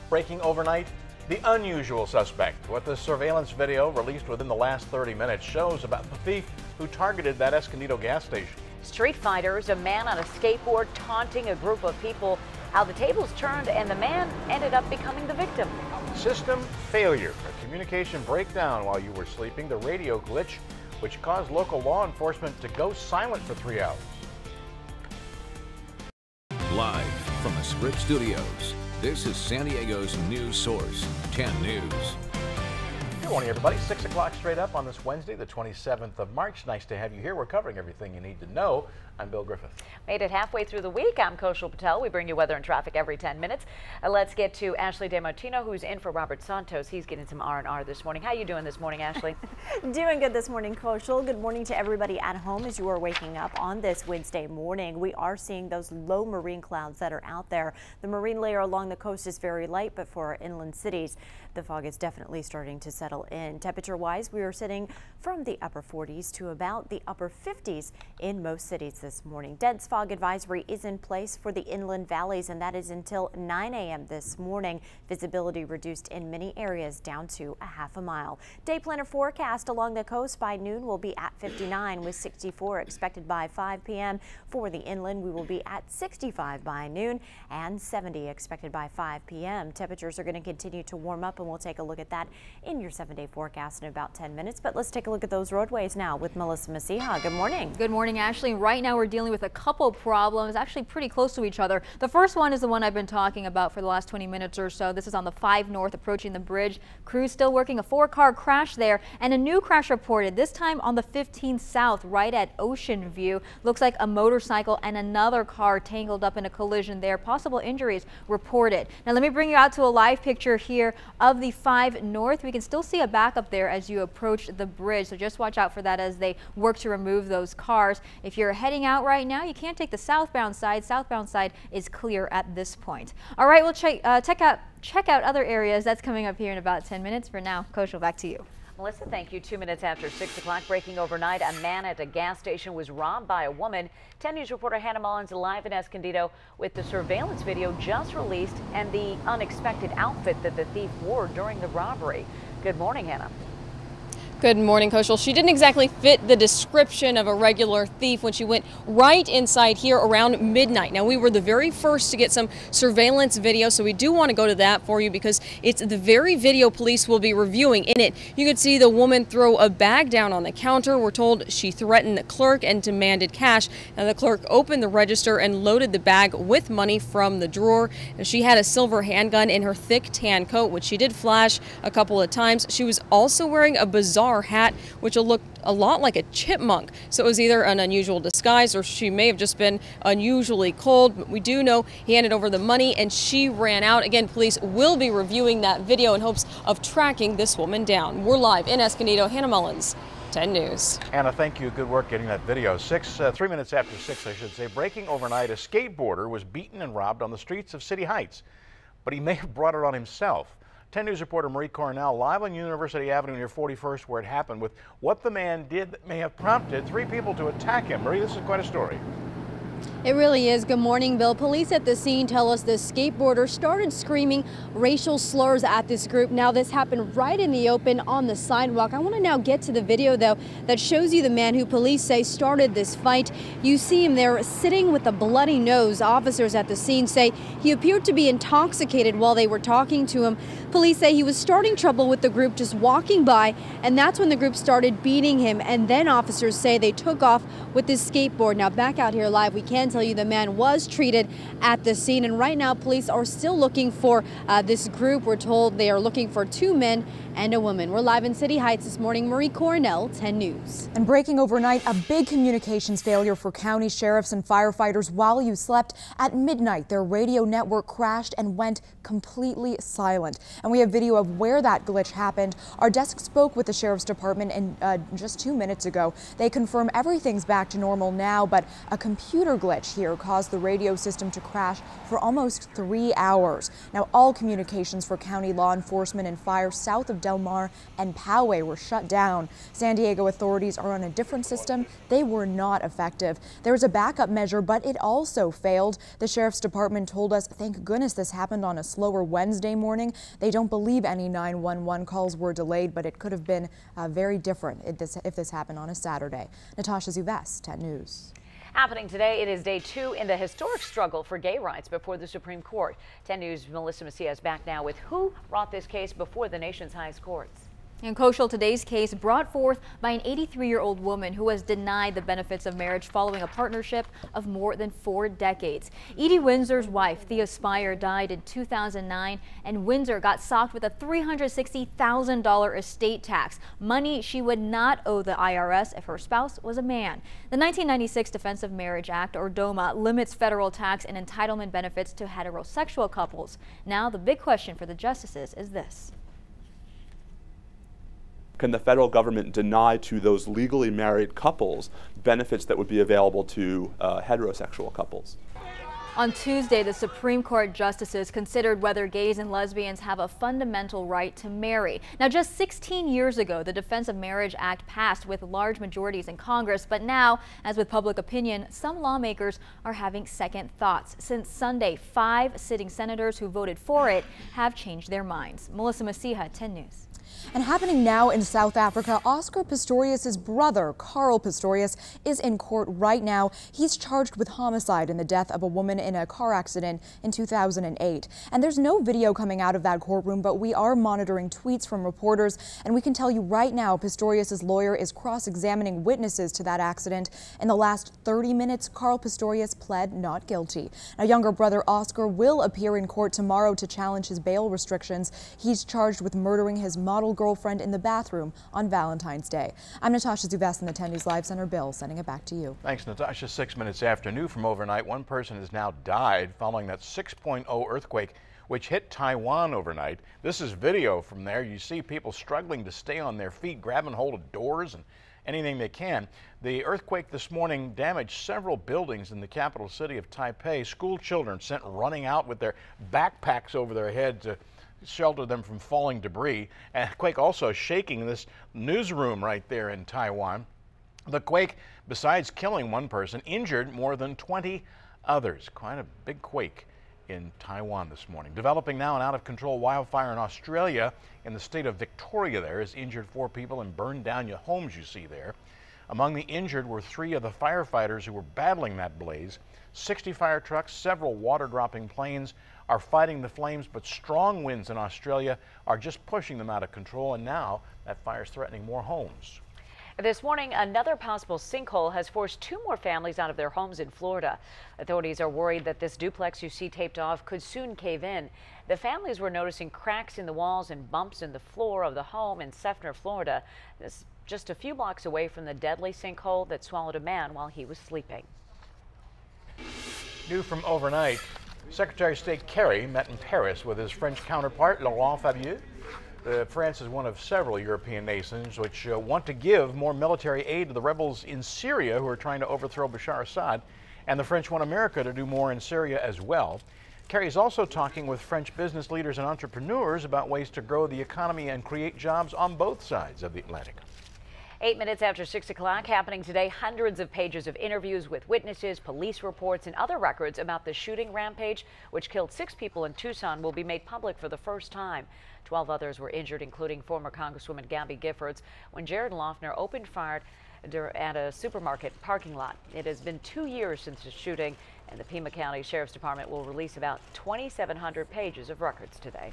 breaking overnight, the unusual suspect. What the surveillance video released within the last 30 minutes shows about the thief who targeted that Escondido gas station. Street fighters, a man on a skateboard taunting a group of people, how the tables turned and the man ended up becoming the victim. System failure, a communication breakdown while you were sleeping, the radio glitch, which caused local law enforcement to go silent for 3 hours. Live from the Scripps Studios, this is San Diego's news source, 10 News. Good morning, everybody. 6 o'clock straight up on this Wednesday, the 27th of March. Nice to have you here. We're covering everything you need to know. I'm Bill Griffith. Made it halfway through the week. I'm Koshal Patel. We bring you weather and traffic every 10 minutes. Let's get to Ashley DeMartino, who's in for Robert Santos. He's getting some R&R this morning. How you doing this morning, Ashley? Doing good this morning, Koshal. Good morning to everybody at home as you are waking up on this Wednesday morning. We are seeing those low marine clouds that are out there. The marine layer along the coast is very light, but for our inland cities, the fog is definitely starting to settle in. Temperature-wise, we are sitting from the upper 40s to about the upper 50s in most cities this morning. Dense fog advisory is in place for the inland valleys, and that is until 9 a.m. this morning. Visibility reduced in many areas down to a half a mile. Day planner forecast along the coast by noon will be at 59 with 64 expected by 5 p.m. For the inland, we will be at 65 by noon and 70 expected by 5 p.m. Temperatures are going to continue to warm up, and we'll take a look at that in your 7-day forecast in about 10 minutes. But let's take a look at those roadways now with Melissa Masiha. Good morning. Good morning, Ashley. Right now we're dealing with a couple problems, actually pretty close to each other. The first one is the one I've been talking about for the last 20 minutes or so. This is on the 5 North approaching the bridge. Crews still working a 4-car crash there, and a new crash reported, this time on the 15 South right at Ocean View. Looks like a motorcycle and another car tangled up in a collision there. Possible injuries reported. Now let me bring you out to a live picture here of the 5 North. We can still see a backup there as you approach the bridge, so just watch out for that as they work to remove those cars. If you're heading out right now, you can't take the southbound side. Southbound side is clear at this point. All right, we'll check out other areas. That's coming up here in about 10 minutes. For now, Koshal, back to you. Melissa, thank you. 2 minutes after 6 o'clock, breaking overnight, a man at a gas station was robbed by a woman. 10 News reporter Hannah Mullins live in Escondido with the surveillance video just released and the unexpected outfit that the thief wore during the robbery. Good morning, Hannah. Good morning, Koshal. She didn't exactly fit the description of a regular thief when she went right inside here around midnight. Now, we were the very first to get some surveillance video, so we do want to go to that for you because it's the very video police will be reviewing. In it, you could see the woman throw a bag down on the counter. We're told she threatened the clerk and demanded cash. Now, the clerk opened the register and loaded the bag with money from the drawer. And she had a silver handgun in her thick tan coat, which she did flash a couple of times. She was also wearing a bizarre hat, which will look a lot like a chipmunk. So it was either an unusual disguise or she may have just been unusually cold. But we do know he handed over the money and she ran out. Again, police will be reviewing that video in hopes of tracking this woman down. We're live in Escondido. Hannah Mullins, 10 News. Anna, thank you. Good work getting that video. 3 minutes after 6, I should say. Breaking overnight, a skateboarder was beaten and robbed on the streets of City Heights, but he may have brought it on himself. 10 News reporter Marie Cornell live on University Avenue near 41st where it happened with what the man did that may have prompted 3 people to attack him. Marie, this is quite a story. It really is. Good morning, Bill. Police at the scene tell us the skateboarder started screaming racial slurs at this group. Now, this happened right in the open on the sidewalk. I want to now get to the video, though, that shows you the man who police say started this fight. You see him there sitting with a bloody nose. Officers at the scene say he appeared to be intoxicated while they were talking to him. Police say he was starting trouble with the group just walking by, and that's when the group started beating him. And then officers say they took off with his skateboard. Now, back out here live, we can tell you the man was treated at the scene, and right now police are still looking for this group. We're told they are looking for 2 men and a woman. We're live in City Heights this morning. Marie Cornell, 10 News. And breaking overnight, a big communications failure for county sheriffs and firefighters while you slept. At midnight, their radio network crashed and went completely silent. And we have video of where that glitch happened. Our desk spoke with the sheriff's department and just 2 minutes ago. They confirm everything's back to normal now, but a computer glitch damage here caused the radio system to crash for almost 3 hours. Now, all communications for county law enforcement and fire south of Del Mar and Poway were shut down. San Diego authorities are on a different system. They were not effective. There was a backup measure, but it also failed. The sheriff's department told us, thank goodness this happened on a slower Wednesday morning. They don't believe any 911 calls were delayed, but it could have been very different if this happened on a Saturday. Natasha Zuvest, 10 News. Happening today, it is day 2 in the historic struggle for gay rights before the Supreme Court. 10 News' Melissa Macias is back now with who brought this case before the nation's highest courts. And Koshal, today's case brought forth by an 83-year-old woman who was denied the benefits of marriage following a partnership of more than 4 decades. Edie Windsor's wife, Thea Spire, died in 2009, and Windsor got socked with a $360,000 estate tax, money she would not owe the IRS if her spouse was a man. The 1996 Defense of Marriage Act, or DOMA, limits federal tax and entitlement benefits to heterosexual couples. Now, the big question for the justices is this. Can the federal government deny to those legally married couples benefits that would be available to heterosexual couples? On Tuesday, the Supreme Court justices considered whether gays and lesbians have a fundamental right to marry. Now, just 16 years ago, the Defense of Marriage Act passed with large majorities in Congress, but now, as with public opinion, some lawmakers are having second thoughts. Since Sunday, 5 sitting senators who voted for it have changed their minds. Melissa Macias, 10 News. And happening now in South Africa, Oscar Pistorius' brother, Carl Pistorius, is in court right now. He's charged with homicide in the death of a woman in a car accident in 2008. And there's no video coming out of that courtroom, but we are monitoring tweets from reporters. And we can tell you right now, Pistorius' lawyer is cross-examining witnesses to that accident. In the last 30 minutes, Carl Pistorius pled not guilty. Now, younger brother Oscar will appear in court tomorrow to challenge his bail restrictions. He's charged with murdering his model girlfriend in the bathroom on Valentine's Day. I'm Natasha Zuvest in the 10 News Live Center. Bill, sending it back to you. Thanks, Natasha. 6 minutes after new from overnight, one person has now died following that 6.0 earthquake which hit Taiwan overnight. This is video from there. You see people struggling to stay on their feet, grabbing hold of doors and anything they can. The earthquake this morning damaged several buildings in the capital city of Taipei. School children sent running out with their backpacks over their head to shelter them from falling debris. And the quake also shaking this newsroom right there in Taiwan. The quake, besides killing one person, injured more than 20 others. Quite a big quake in Taiwan this morning. Developing now, an out-of-control wildfire in Australia in the state of Victoria there has injured 4 people and burned down your homes you see there. Among the injured were 3 of the firefighters who were battling that blaze. 60 fire trucks, several water-dropping planes are fighting the flames, but strong winds in Australia are just pushing them out of control, and now that fire is threatening more homes. This morning, another possible sinkhole has forced 2 more families out of their homes in Florida. Authorities are worried that this duplex you see taped off could soon cave in. The families were noticing cracks in the walls and bumps in the floor of the home in Seffner, Florida. This is just a few blocks away from the deadly sinkhole that swallowed a man while he was sleeping. New from overnight, Secretary of State Kerry met in Paris with his French counterpart, Laurent Fabius. France is one of several European nations which want to give more military aid to the rebels in Syria who are trying to overthrow Bashar Assad, and the French want America to do more in Syria as well. Kerry is also talking with French business leaders and entrepreneurs about ways to grow the economy and create jobs on both sides of the Atlantic. 8 minutes after 6 o'clock, happening today, hundreds of pages of interviews with witnesses, police reports, and other records about the shooting rampage, which killed 6 people in Tucson, will be made public for the first time. 12 others were injured, including former Congresswoman Gabby Giffords, when Jared Loughner opened fire at a supermarket parking lot. It has been 2 years since the shooting, and the Pima County Sheriff's Department will release about 2,700 pages of records today.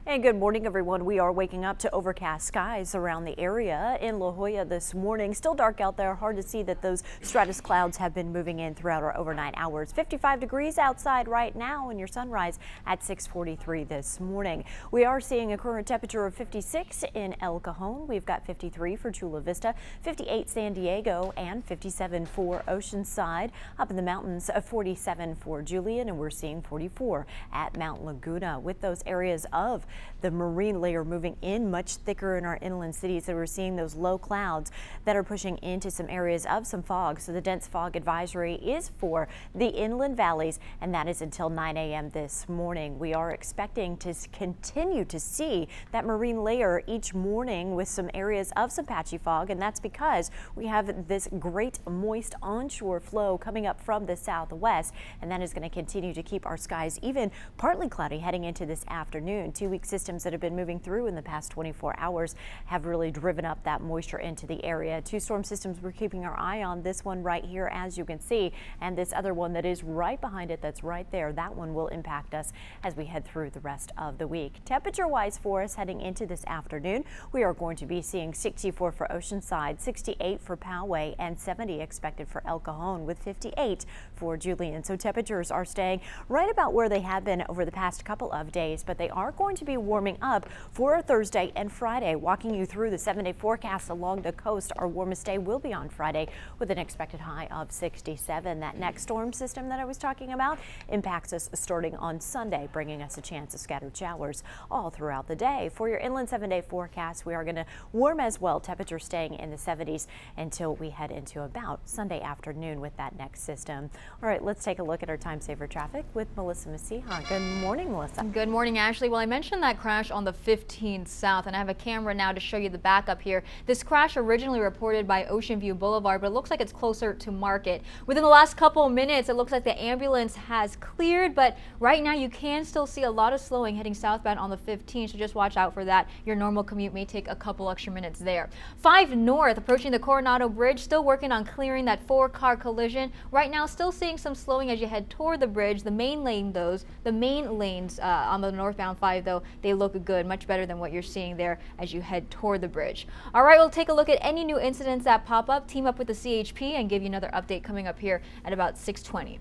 And good morning, everyone. We are waking up to overcast skies around the area in La Jolla this morning. Still dark out there. Hard to see that those stratus clouds have been moving in throughout our overnight hours. 55 degrees outside right now, and your sunrise at 6:43 this morning. We are seeing a current temperature of 56 in El Cajon. We've got 53 for Chula Vista, 58 San Diego, and 57 for Oceanside. Up in the mountains, 47 for Julian, and we're seeing 44 at Mount Laguna. With those areas of the marine layer moving in much thicker in our inland cities. So we're seeing those low clouds that are pushing into some areas of some fog. So the dense fog advisory is for the inland valleys, and that is until 9 a.m. this morning. We are expecting to continue to see that marine layer each morning with some areas of some patchy fog, and that's because we have this great moist onshore flow coming up from the southwest, and that is going to continue to keep our skies even partly cloudy heading into this afternoon. 2 weak systems that have been moving through in the past 24 hours have really driven up that moisture into the area. 2 storm systems we're keeping our eye on. This one right here, as you can see, and this other one that is right behind it, that's right there. That one will impact us as we head through the rest of the week. Temperature wise for us heading into this afternoon, we are going to be seeing 64 for Oceanside, 68 for Poway, and 70 expected for El Cajon, with 58 for Julian. So temperatures are staying right about where they have been over the past couple of days, but they are going to be warming up for Thursday and Friday. Walking you through the 7-day forecast along the coast, our warmest day will be on Friday with an expected high of 67. That next storm system that I was talking about impacts us starting on Sunday, bringing us a chance of scattered showers all throughout the day. For your inland 7-day forecast, we are going to warm as well. Temperatures staying in the 70s until we head into about Sunday afternoon with that next system. All right, let's take a look at our time saver traffic with Melissa Masiha. Good morning, Melissa. Good morning, Ashley. Well, I mentioned that crash on the 15 South, and I have a camera now to show you the backup here. This crash originally reported by Ocean View Boulevard, but it looks like it's closer to Market. Within the last couple of minutes, it looks like the ambulance has cleared, but right now you can still see a lot of slowing heading southbound on the 15, so just watch out for that. Your normal commute may take a couple extra minutes there. 5 North, approaching the Coronado Bridge, still working on clearing that 4-car collision. Right now, still seeing some slowing as you head toward the bridge. The main lanes on the northbound 5, though, they look good, much better than what you're seeing there as you head toward the bridge. All right, we'll take a look at any new incidents that pop up, team up with the CHP, and give you another update coming up here at about 6:20.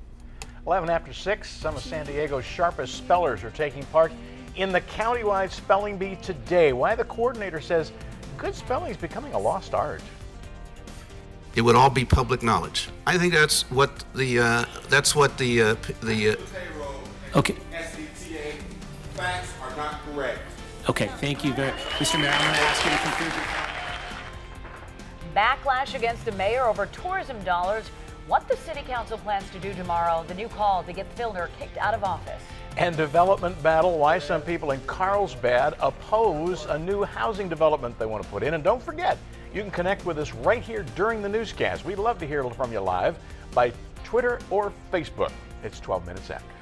11 after 6, some of San Diego's sharpest spellers are taking part in the countywide spelling bee today. Why the coordinator says good spelling is becoming a lost art. It would all be public knowledge. I think that's what the okay. SDTA facts are not correct. Okay, thank you very much. Mr. Mayor, I'm going to ask you to conclude your comment. Backlash against the mayor over tourism dollars. What the city council plans to do tomorrow. The new call to get Filner kicked out of office. And development battle, why some people in Carlsbad oppose a new housing development they want to put in. And don't forget, you can connect with us right here during the newscast. We'd love to hear from you live by Twitter or Facebook. It's 12 minutes after.